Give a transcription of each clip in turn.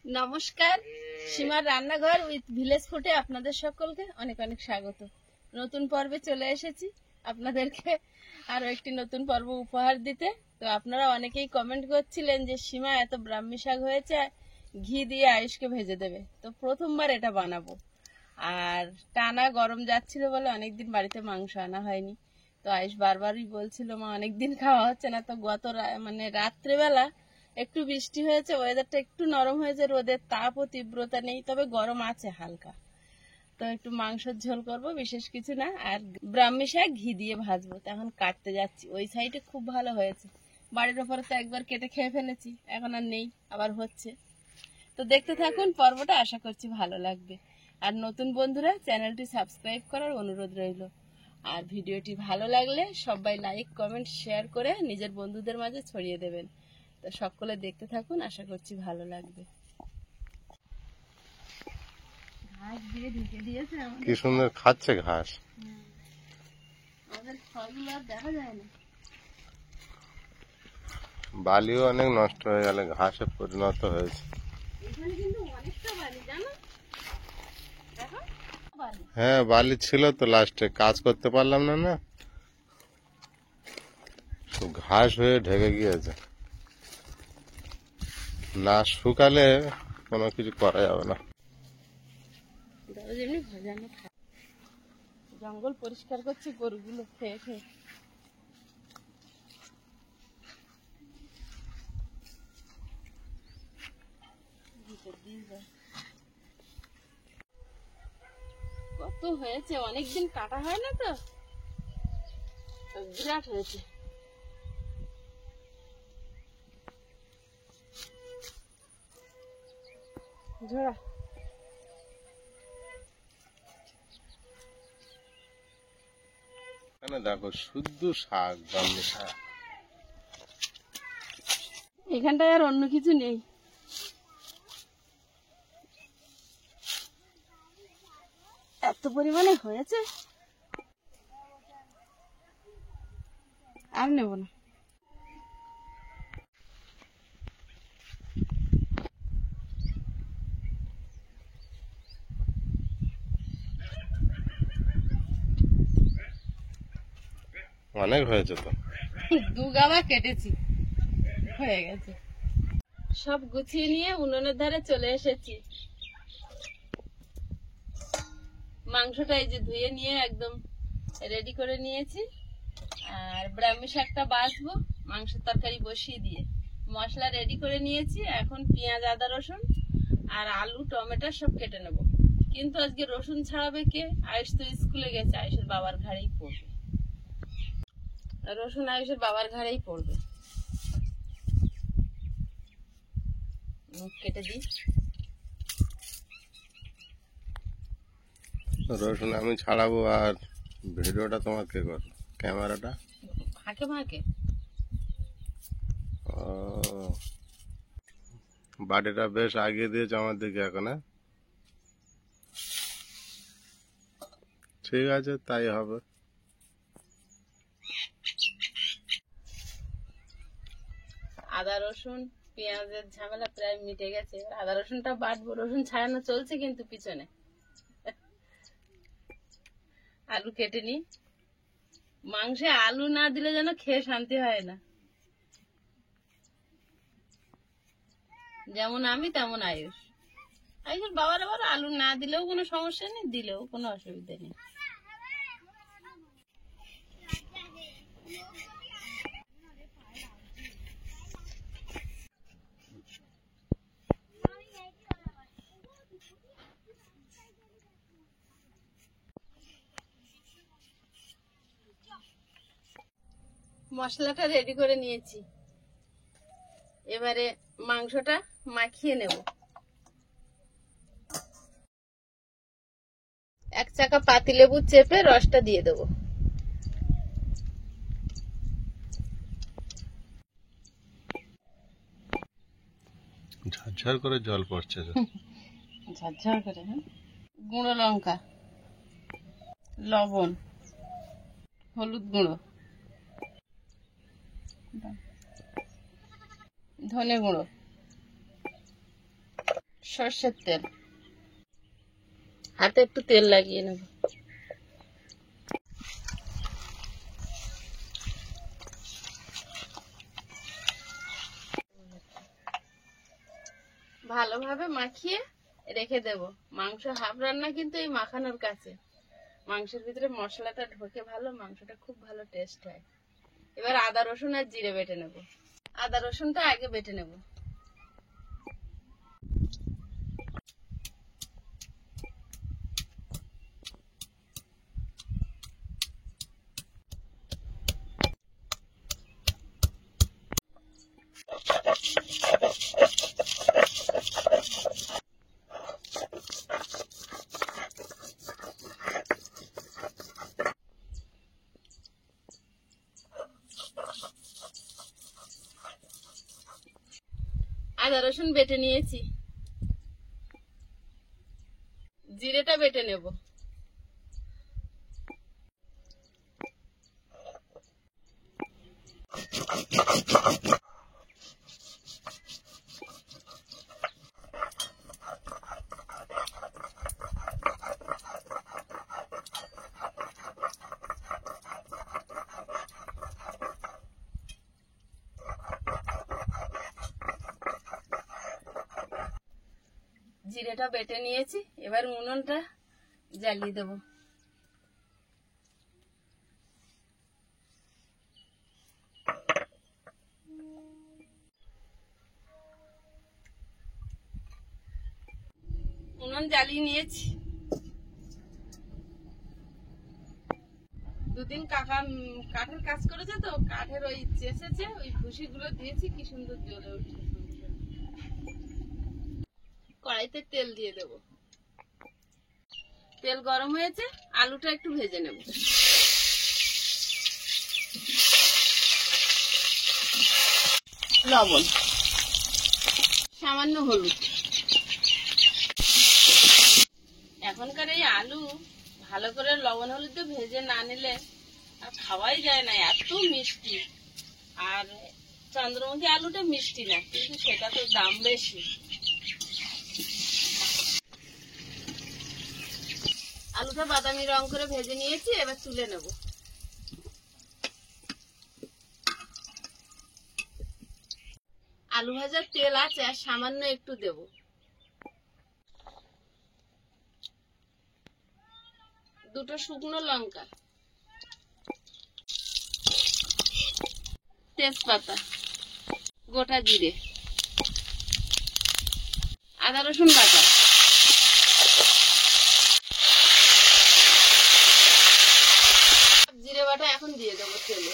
নমস্কার, সীমার রান্নাঘর উইথ ভিলেজ ফুডে আপনাদের সকলকে অনেক অনেক স্বাগত। নতুন পর্বে চলে এসেছি আপনাদেরকে আরো একটি নতুন পর্ব উপহার দিতে। তো আপনারা অনেকেই কমেন্ট করছিলেন যে সীমা এত ব্রাহ্মী শাক হয়েছে, ঘি দিয়ে আয়ুষকে ভেজে দেবে। তো প্রথমবার এটা বানাবো, আর টানা গরম যাচ্ছিল বলে অনেকদিন বাড়িতে মাংস আনা হয়নি। তো আয়ুষ বারবারই বলছিল মা অনেকদিন খাওয়া হচ্ছে না। তো গত রাত্রেবেলা একটু বৃষ্টি হয়েছে, ওয়েদারটা একটু নরম হয়েছে, রোদের তাপও তীব্রতা নেই, তবে গরম আছে হালকা। তো একটু মাংসের ঝোল করব, বিশেষ কিছু না। আর ব্রাহ্মী শাক ঘি দিয়ে ভাজবো। তো এখন কাটতে যাচ্ছি। ওই সাইডে খুব ভালো হয়েছে, বাড়ির ওপরে তো একবার কেটে খেয়ে ফেলেছি, এখন আর নেই, আবার হচ্ছে। তো দেখতে থাকুন পর্বটা, আশা করছি ভালো লাগবে। আর নতুন বন্ধুরা চ্যানেলটি সাবস্ক্রাইব করার অনুরোধ রইল। আর ভিডিওটি ভালো লাগলে সবাই লাইক কমেন্ট শেয়ার করে নিজের বন্ধুদের মাঝে ছড়িয়ে দেবেন। তো সকলে দেখতে থাকুন, আশা করছি ভালো লাগবে। ঘাস দিয়ে ঢেকে দিয়েছে, কি সুন্দর খাচ্ছে ঘাস। আমাদের ফলগুলো আর দেখা যায় না। বালিও অনেক নষ্ট হয়ে গেল, ঘাসে পরিণত হয়েছে। এখানে কিন্তু অনেকটা বালি, জানো? দেখো বালি। হ্যাঁ, বালি ছিল তো, লাস্টে কাজ করতে পারলাম না, না সব ঘাস হয়ে ঢেকে গিয়েছে। না শুকালে কোনো কিছু করা যাবে না। যেমনি ভজানো জঙ্গল পরিষ্কার করছে গরুগুলো খেয়ে খেয়ে। কত হয়েছে, অনেকদিন কাটা হয় না, তো বিরাট হয়েছে। ঝোড়া এখানে দেখো শুদ্ধ শাক, ব্রাহ্মী শাক। এখানটায় আর অন্য কিছু নেই। এত পরিমাণে হয়েছে, আর নেব না। অনেক হয়েছে তো, 2 গামা কেটেছি, হয়ে গেছে। সব গুছিয়ে নিয়ে উনুনের ধারে চলে এসেছি। মাংসটা এই যে ধুয়ে নিয়ে একদম রেডি করে নিয়েছি। আর ব্রাহ্মী শাকটা বাছবো মাংসের তরকারি বসিয়ে দিয়ে। মশলা রেডি করে নিয়েছি, এখন পেঁয়াজ আদা রসুন আর আলু টমেটো সব কেটে নেব। কিন্তু আজকে রসুন ছাড়াবে কে? আয়ুষ তো স্কুলে গেছে, আয়ুষের বাবার ঘাড়েই পড়বে। রসুন আয়ুষের বাবার ঘাড়েই পড়বে। কেটে দিই। রসুন আমি ছাড়াবো, আর ভিডিওটা তোমার কে করো, ক্যামেরাটা? ফাঁকে ফাঁকে। ও, বাড়িটা বেশ আগিয়ে দিয়েছে আমার দিকে এখন। ঠিক আছে, তাই হবে। আদা রসুন পেঁয়াজের ঝামেলা প্রায় মিটে গেছে। আদা রসুনটা বাটবো, রসুন ছাড়ানো চলছে কিন্তু পিছনে। আলু কেটে নি। মাংসে আলু না দিলে যেন খেয়ে শান্তি হয় না। যেমন আমি তেমন আয়ুষ। আয়ুষের বাবার আবার আলু না দিলেও কোনো সমস্যা নেই, দিলেও কোনো অসুবিধা নেই। মশলাটা রেডি করে নিয়েছি, এবারে মাংসটা মাখিয়ে নেব। 1 চাকা পাতিলেবু চেপে রসটা দিয়ে দেবো। ঝরঝর করে জল পড়ছে। ঝরঝর করে। গুঁড়ো লঙ্কা, লবণ, হলুদ গুঁড়ো, ধনে গুঁড়ো, সর্ষের তেল, হাতে একটু তেল লাগিয়ে নেব। ভালোভাবে মাখিয়ে রেখে দেব। মাংস হাফ রান্না কিন্তু এই মাখানোর কাছে, মাংসের ভিতরে মশলাটা ঢোকে ভালো, মাংসটা খুব ভালো টেস্ট হয়। এবার আদা রসুন আর জিরে বেটে নেব। আদা রসুনটা আগে বেটে নেব। আদা রসুন বেটে নিয়েছি, জিরেটা বেটে নেব। জিরেটা বেটে নিয়েছি, এবার উনুনটা জ্বালিয়ে দেব। উনুন জ্বালিয়ে নিয়েছি। দুদিন কাকা কাঠের কাজ করেছে তো, কাঠের ওই চেঁচেছে, ওই ভুসিগুলো দিয়েছি, কি সুন্দর জ্বলে উঠছে। কড়াইতে তেল দিয়ে দেব। তেল গরম হয়েছে, আলুটা একটু ভেজে নেব। লবণ, সামান্য হলুদ। এখনকার এই আলু ভালো করে লবণ হলুদ ভেজে না নিলে আর খাওয়াই যায় না, এত মিষ্টি। আর চন্দ্রমুখী আলুটা মিষ্টি না, কিন্তু সেটা তো দাম বেশি। আলুটা বাদামি রং করে ভেজে নিয়েছি, এবার তুলে নেব। আলু ভাজার তেল আছে, আর সামান্য একটু দেব। দুটো শুকনো লঙ্কা, তেজপাতা, গোটা জিরে, আদা রসুন বাটা, জিরে বাটা এখন দিয়ে দেবো তেলে।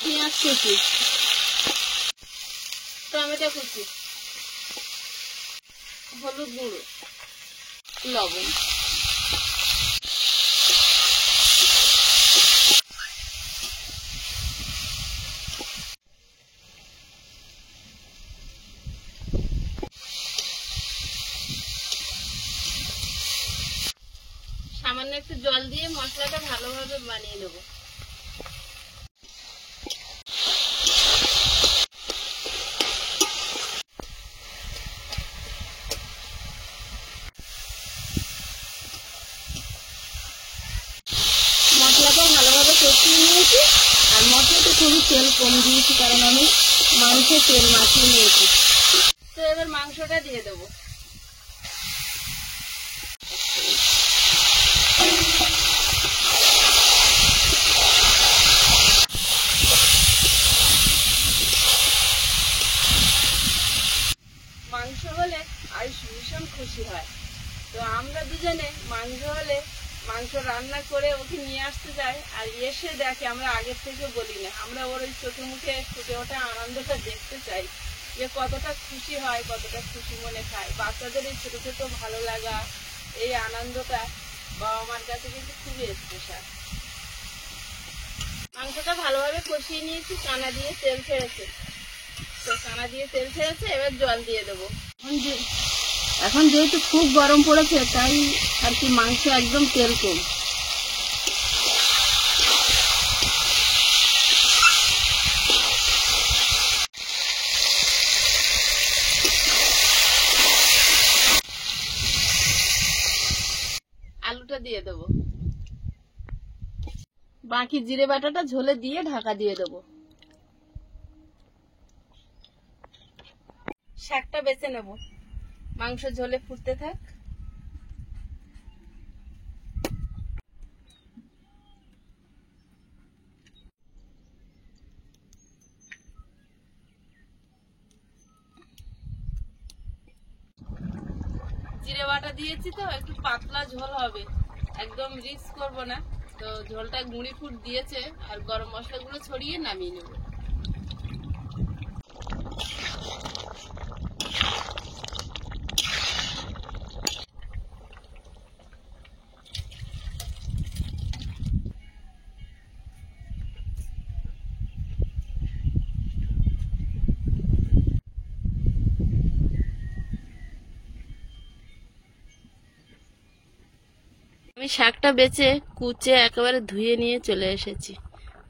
পেঁয়াজ কুচি, টমেটো কুচি, হলুদ গুঁড়ো, লবণ। সামান্য একটু জল দিয়ে মশলাটা ভালোভাবে বানিয়ে নেব। মশলাটা ভালোভাবে কষিয়ে নিয়েছি, আর মশলাটা খুবই তেল কম দিয়েছি, কারণ আমি মাংসে তেল মাখিয়ে নিয়েছি। তো এবার মাংসটা দিয়ে দেবো। মাংস হলে আয়ুষ ভীষণ খুশি হয়। তো আমরা দুজনে মাংস হলে মাংস রান্না করে ওকে নিয়ে আসতে যাই, আর এসে দেখে আমরা আগের থেকে বলি না, আমরা ওর ওই চোখে মুখে ফুটে ওঠা আনন্দটা দেখতে চাই, যে কতটা খুশি হয়, কতটা খুশি মনে খায়। বাচ্চাদের এই ছোট ছোট ভালো লাগা, এই আনন্দটা বাবা মার কাছে কিন্তু খুবই স্পেশাল। মাংসটা ভালোভাবে কষিয়ে নিয়েছি, কানা দিয়ে তেল ছেড়েছে। তো কানা দিয়ে তেল ছেড়েছে, এবার জল দিয়ে দেবো। এখন যেহেতু খুব গরম পড়েছে, তাই আর কি মাংস একদম তেল কম। দিয়ে দেবো, বাকি জিরে বাটাটা ঝোলে দিয়ে ঢাকা দিয়ে দেবো। শাকটা বেছে নেব, মাংস ঝোলে ফুটতে থাক। জিরে বাটা দিয়েছি তো একটু পাতলা ঝোল হবে, একদম রিচ করব না। তো ঝোলটা গুঁড়ি ফুট দিয়েছে, আর গরম মশলাগুলো ছড়িয়ে নামিয়ে নেব। আমি শাকটা বেছে কুচে একেবারে ধুয়ে নিয়ে চলে এসেছি।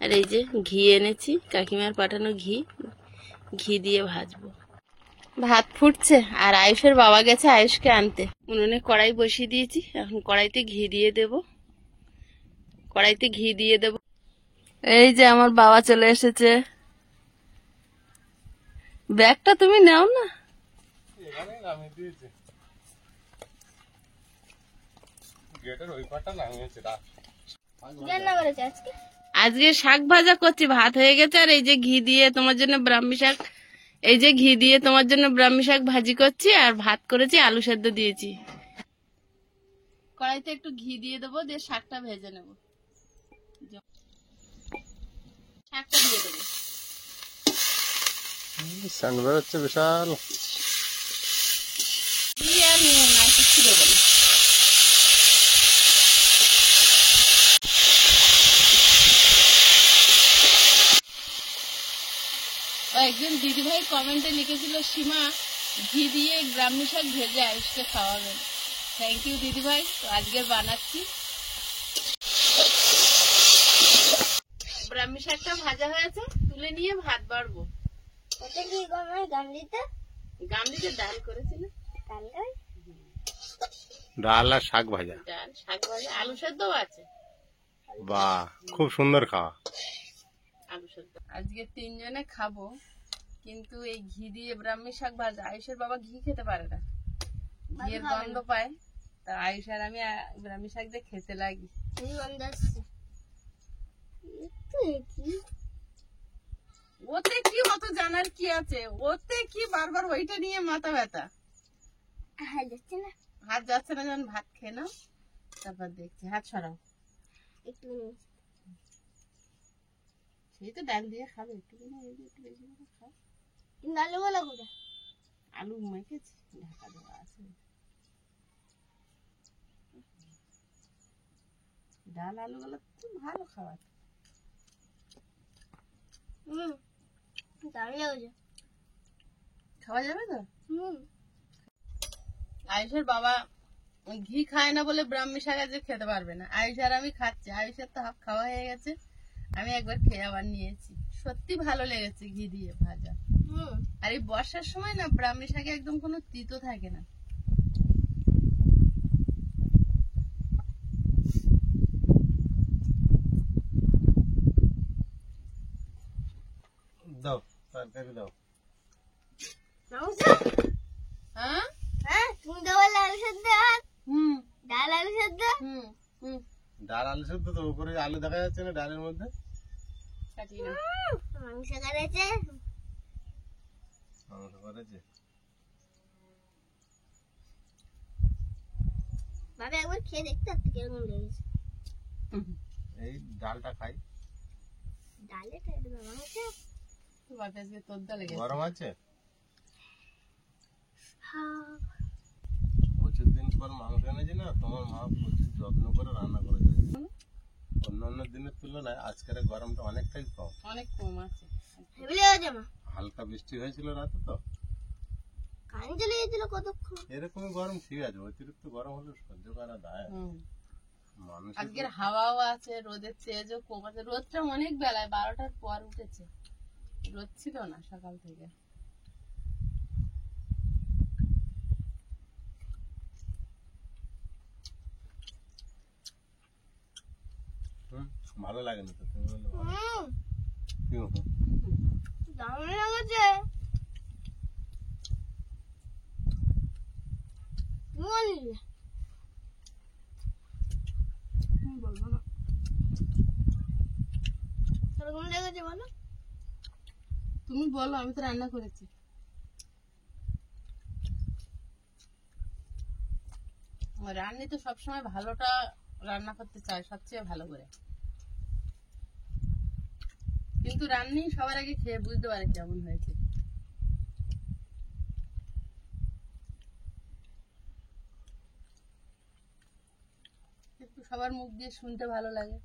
আর এই যে ঘি এনেছি, কাকিমার পাঠানো ঘি, ঘি দিয়ে ভাজবো। ভাত ফুটছে আর আয়ুষের বাবা গেছে আয়ুষকে আনতে। উনুনে কড়াই বসিয়ে দিয়েছি, এখন কড়াইতে ঘি দিয়ে দেব। কড়াইতে ঘি দিয়ে দেব। এই যে আমার বাবা চলে এসেছে। ব্যাগটা তুমি নাও না। আজকে শাক ভাজা করছি, ভাত হয়ে গেছে। আর এই যে ঘি দিয়ে তোমার জন্য ব্রাহ্মী শাক, এই যে ঘি দিয়ে তোমার জন্য ব্রাহ্মী শাক ভাজি করছি, আর ভাত করেছি, আলু সেদ্ধ দিয়েছি। কড়াইতে একটু ঘি দিয়ে দেবো, দিয়ে শাকটা ভেজে নেব। শাকটা দিয়ে দেবো। স্যান্ড বেরোচ্ছে বিশাল। ঘি আর নুন আর কিছু দেবো না। একজন দিদিভাই কমেন্টে লিখেছিল, সীমা ঘি দিয়ে ব্রাহ্মী শাক ভেজে আয়ুষকে খাওয়াবেন। থ্যাংক ইউ দিদিভাই, তো আজকে বানাচ্ছি। ব্রাহ্মী শাকটা ভাজা হয়েছে, তুলে নিয়ে ভাত বাড়বো। গামলিতে ডাল করেছিল, ডাল আর শাক ভাজা। ডাল শাক ভাজা, আলু সেদ্ধ আছে। বাহ, খুব সুন্দর খাওয়া। আলু সেদ্ধ আজকে 3 জনে খাবো, কিন্তু এই ঘি দিয়ে ব্রাহ্মী শাক ভাজা, আয়ুষের বাবা ঘি খেতে পারে না, ঘিয়ের গন্ধ পায়। তা আয়ুষ আর আমি ব্রাহ্মী শাক দিয়ে খেতে লাগি। ওতে কি অত জানার কি আছে, ওতে কি বারবার ওইটা নিয়ে মাথা ব্যথা। হাত যাচ্ছে না, যখন ভাত খেয়ে নাও তারপর দেখছি। হাত সরাও, সেই তো ডাল দিয়ে খাবে, একটু একটু বেশি করে খাও। আলু মেখেছি, ঢাকা দেওয়া আছে। ডাল আলু গুলো তো ভালো খাবার। খাওয়া যাবে তো। আয়ুষের বাবা ঘি খায় না বলে ব্রাহ্মী শাক আজকে খেতে পারবে না। আয়ুষ আর আমি খাচ্ছি, আয়ুষের তো হাফ খাওয়া হয়ে গেছে, আমি একবার খেয়ে আবার নিয়েছি। সত্যি ভালো লেগেছে ঘি দিয়ে ভাজা। আর এই বর্ষার সময় না ব্রাহ্মী শাকে একদম কোনো তিতো থাকে না। দাও তরকারি দাও। হ্যাঁ, ডাল আলু সেদ্ধ তো, উপরে আলু দেখা যাচ্ছে না ডালের মধ্যে। মাংস করেছে। মাংস করেছে। বাবা একবার খেয়ে দেখতে কিরকম লেগেছে। এই ডালটা খাই। ডালে খেয়ে দেবে মাংস। গরম আছে। হ্যাঁ, প্রচুর দিন পর মাংস এনেছি না, তোমার মা প্রচুর যত্ন করে রান্না করেছে। অন্যান্য দিনের তুলনায় আজকের গরমটা অনেকটাই কম, অনেক কম আছে। হালকা বৃষ্টি হয়েছিল রাতে, তো কারেন্ট চলে গেছিল কতক্ষণ। এরকমই গরম ঠিক আছে, অতিরিক্ত গরম হলে সহ্য করা দায়। মানুষ আজকের হাওয়াও আছে, রোদের তেজও কম আছে। রোদটা অনেক বেলায় 12টার পর উঠেছে, রোদ ছিল না সকাল থেকে। ভালো লাগে না তো তুমি বললে ভালো। হুম কি হতো? দারুণ লাগছে বললি বলবো না। কিরকম লেগেছে বলো তুমি বলো, আমি তো রান্না করেছি। রান্নি তো সবসময় ভালোটা রান্না করতে চায়, সবচেয়ে ভালো করে। কিন্তু রান্নি সবার আগে খেয়ে বুঝতে পারে কেমন হয়েছে। একটু সবার মুখ দিয়ে শুনতে ভালো লাগে।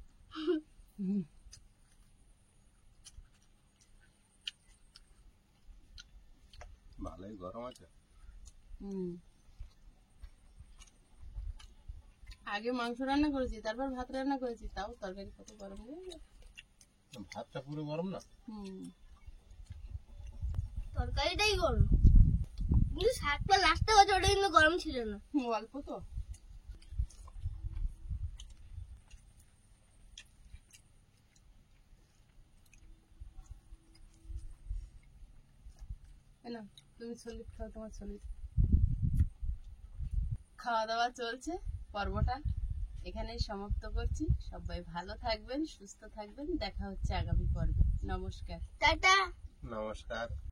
ভালোই গরম আছে। হুম। আগে মাংস রান্না করেছি, তারপর ভাত রান্না করেছি, তাও তরকারি কত গরম হয়ে গেছে। ভাতটা পুরো গরম না? হুম। তরকারিটাই গরম কিন্তু শাকটা লাস্টে হচ্ছে ওটা কিন্তু গরম ছিল না অল্প তো। না, তুমি সলিড খাও, তোমার সলিড। খাওয়া দাওয়া চলছে, পর্বটা এখানেই সমাপ্ত করছি। সবাই ভালো থাকবেন, সুস্থ থাকবেন। দেখা হচ্ছে আগামী পর্বে। নমস্কার। টাটা নমস্কার।